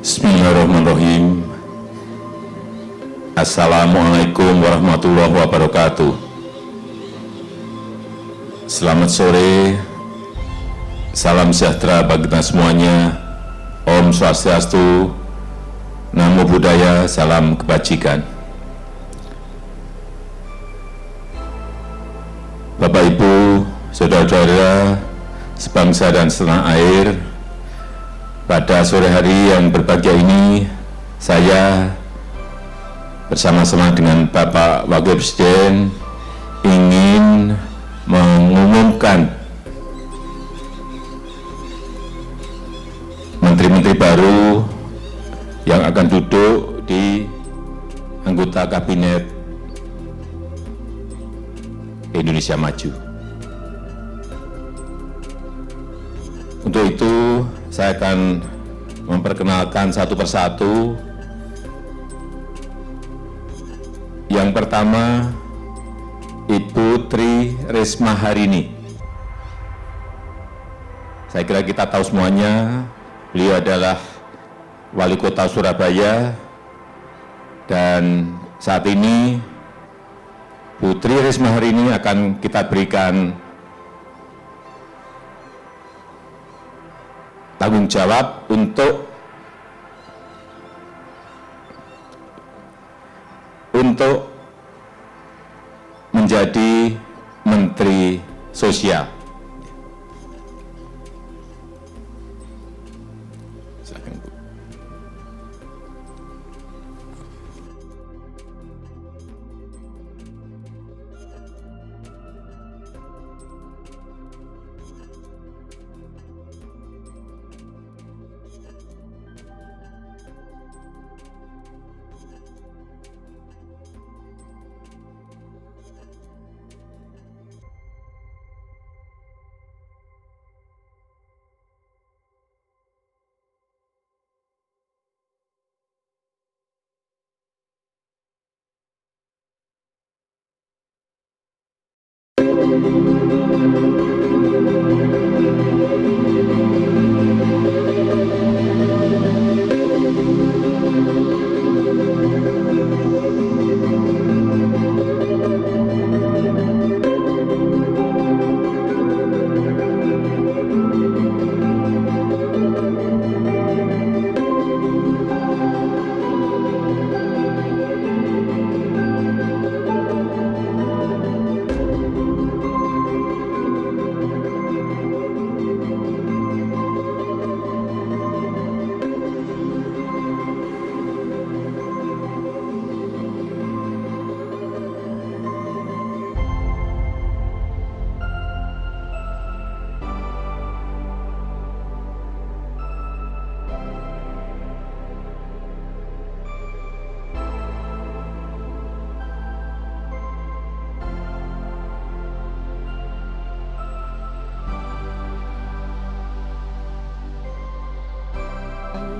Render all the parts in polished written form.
Bismillahirrahmanirrahim. Assalamualaikum warahmatullahi wabarakatuh. Selamat sore, salam sejahtera bagi kita semuanya. Om Swastiastu, Namo Buddhaya, salam kebajikan. Bapak Ibu, saudara-saudara sebangsa dan setanah air, pada sore hari yang berbahagia ini, saya bersama-sama dengan Bapak Wakil Presiden ingin mengumumkan menteri-menteri baru yang akan duduk di anggota Kabinet Indonesia Maju. Untuk itu, saya akan memperkenalkan satu persatu. Yang pertama, Ibu Tri Risma Harini. Saya kira kita tahu semuanya, beliau adalah Wali Kota Surabaya, dan saat ini Bu Tri Risma Harini akan kita berikan tanggung jawab untuk menjadi Menteri Sosial. Silakan, Bu.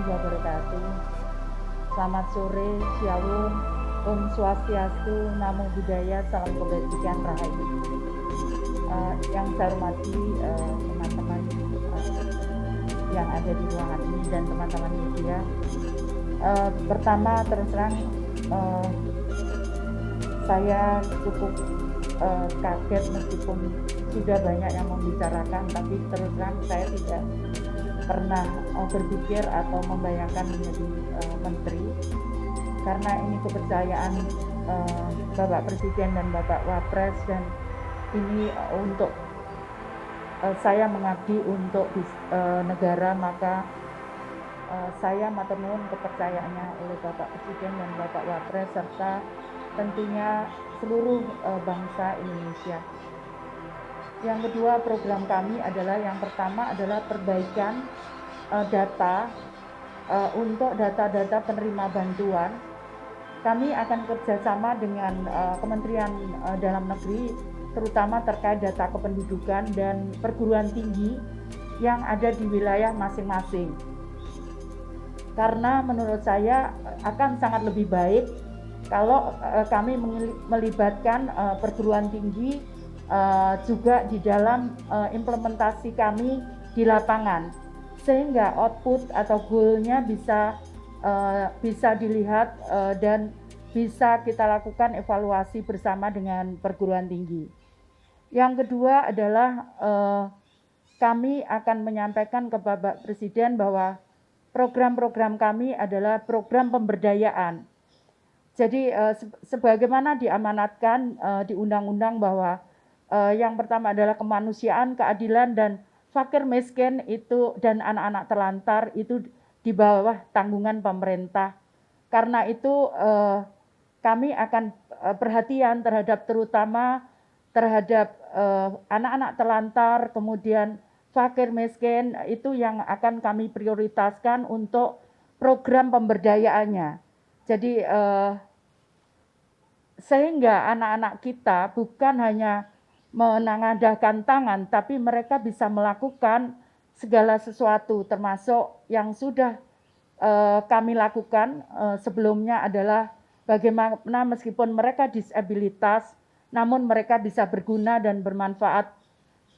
Wabarakatuh. Selamat sore, Shalom, Om Swastiastu, Namo Buddhaya, salam kebajikan, Rahayu. Yang saya hormati teman-teman yang ada di ruangan ini dan teman-teman media. Pertama, terus terang saya cukup kaget meskipun sudah banyak yang membicarakan, tapi terus terang saya tidak pernah berpikir atau membayangkan menjadi menteri, karena ini kepercayaan Bapak Presiden dan Bapak Wapres, dan ini untuk saya mengabdi untuk negara, maka saya matur nuwun kepercayaannya oleh Bapak Presiden dan Bapak Wapres serta tentunya seluruh bangsa Indonesia. Yang kedua, program kami adalah yang pertama adalah perbaikan data untuk data-data penerima bantuan. Kami akan kerjasama dengan Kementerian Dalam Negeri, terutama terkait data kependudukan dan perguruan tinggi yang ada di wilayah masing-masing. Karena menurut saya akan sangat lebih baik kalau kami melibatkan perguruan tinggi juga di dalam implementasi kami di lapangan, sehingga output atau goal-nya bisa dilihat dan bisa kita lakukan evaluasi bersama dengan perguruan tinggi. Yang kedua adalah kami akan menyampaikan ke Bapak Presiden bahwa program-program kami adalah program pemberdayaan. Jadi sebagaimana diamanatkan di undang-undang bahwa yang pertama adalah kemanusiaan, keadilan, dan fakir miskin itu dan anak-anak terlantar itu di bawah tanggungan pemerintah. Karena itu kami akan perhatian terutama terhadap anak-anak terlantar, kemudian fakir miskin, itu yang akan kami prioritaskan untuk program pemberdayaannya. Jadi sehingga anak-anak kita bukan hanya menengadahkan tangan, tapi mereka bisa melakukan segala sesuatu, termasuk yang sudah kami lakukan sebelumnya adalah bagaimana meskipun mereka disabilitas, namun mereka bisa berguna dan bermanfaat.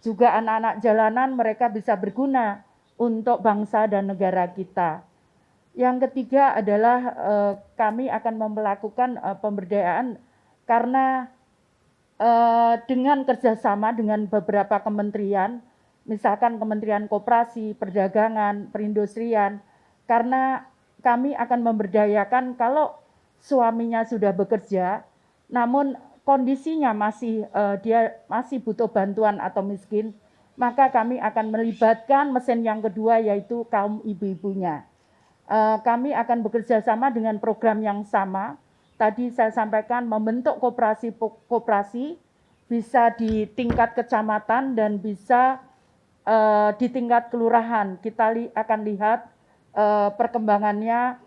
Juga anak-anak jalanan mereka bisa berguna untuk bangsa dan negara kita. Yang ketiga adalah kami akan melakukan pemberdayaan karena dengan kerjasama dengan beberapa kementerian, misalkan Kementerian Koperasi, Perdagangan, Perindustrian, karena kami akan memberdayakan kalau suaminya sudah bekerja, namun kondisinya dia masih butuh bantuan atau miskin, maka kami akan melibatkan mesin yang kedua yaitu kaum ibu-ibunya. Kami akan bekerja sama dengan program yang sama. Tadi saya sampaikan membentuk koperasi bisa di tingkat kecamatan dan bisa di tingkat kelurahan. Kita akan lihat perkembangannya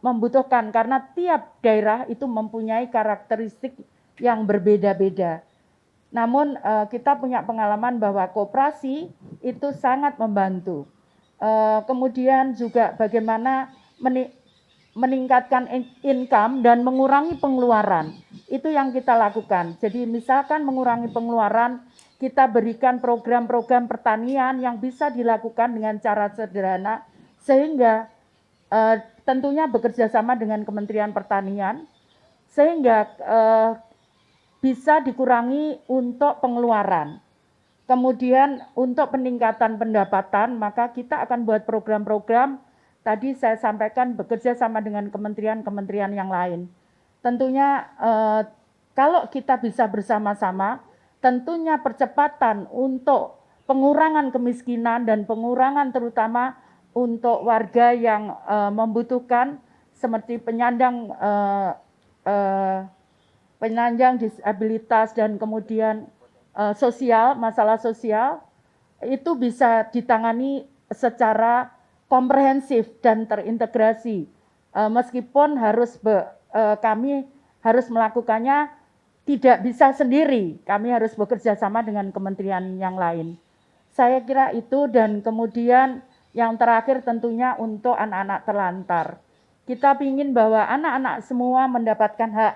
membutuhkan karena tiap daerah itu mempunyai karakteristik yang berbeda-beda. Namun kita punya pengalaman bahwa koperasi itu sangat membantu. Kemudian juga bagaimana meningkatkan income dan mengurangi pengeluaran. Itu yang kita lakukan. Jadi misalkan mengurangi pengeluaran, kita berikan program-program pertanian yang bisa dilakukan dengan cara sederhana, sehingga tentunya bekerja sama dengan Kementerian Pertanian, sehingga bisa dikurangi untuk pengeluaran. Kemudian untuk peningkatan pendapatan, maka kita akan buat program-program, tadi saya sampaikan bekerja sama dengan kementerian-kementerian yang lain. Tentunya kalau kita bisa bersama-sama, tentunya percepatan untuk pengurangan kemiskinan dan pengurangan terutama untuk warga yang membutuhkan seperti penyandang disabilitas dan kemudian masalah sosial itu bisa ditangani secara komprehensif dan terintegrasi. Meskipun kami harus melakukannya tidak bisa sendiri, kami harus bekerja sama dengan kementerian yang lain. Saya kira itu, dan kemudian yang terakhir tentunya untuk anak-anak terlantar. Kita ingin bahwa anak-anak semua mendapatkan hak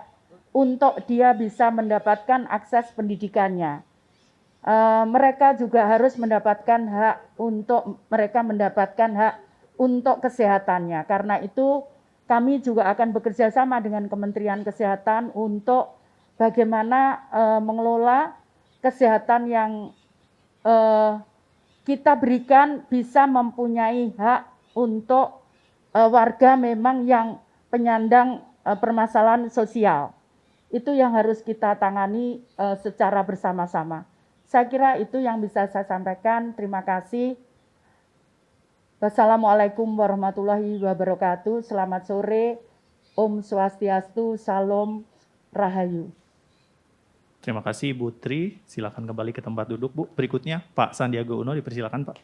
untuk dia bisa mendapatkan akses pendidikannya. Mereka juga harus mendapatkan hak untuk kesehatannya. Karena itu kami juga akan bekerja sama dengan Kementerian Kesehatan untuk bagaimana mengelola kesehatan yang kita berikan bisa mempunyai hak untuk warga memang yang penyandang permasalahan sosial. Itu yang harus kita tangani secara bersama-sama. Saya kira itu yang bisa saya sampaikan. Terima kasih. Wassalamualaikum warahmatullahi wabarakatuh. Selamat sore. Om Swastiastu, Salam Rahayu. Terima kasih Bu Tri, silakan kembali ke tempat duduk Bu. Berikutnya Pak Sandiaga Uno, dipersilakan Pak.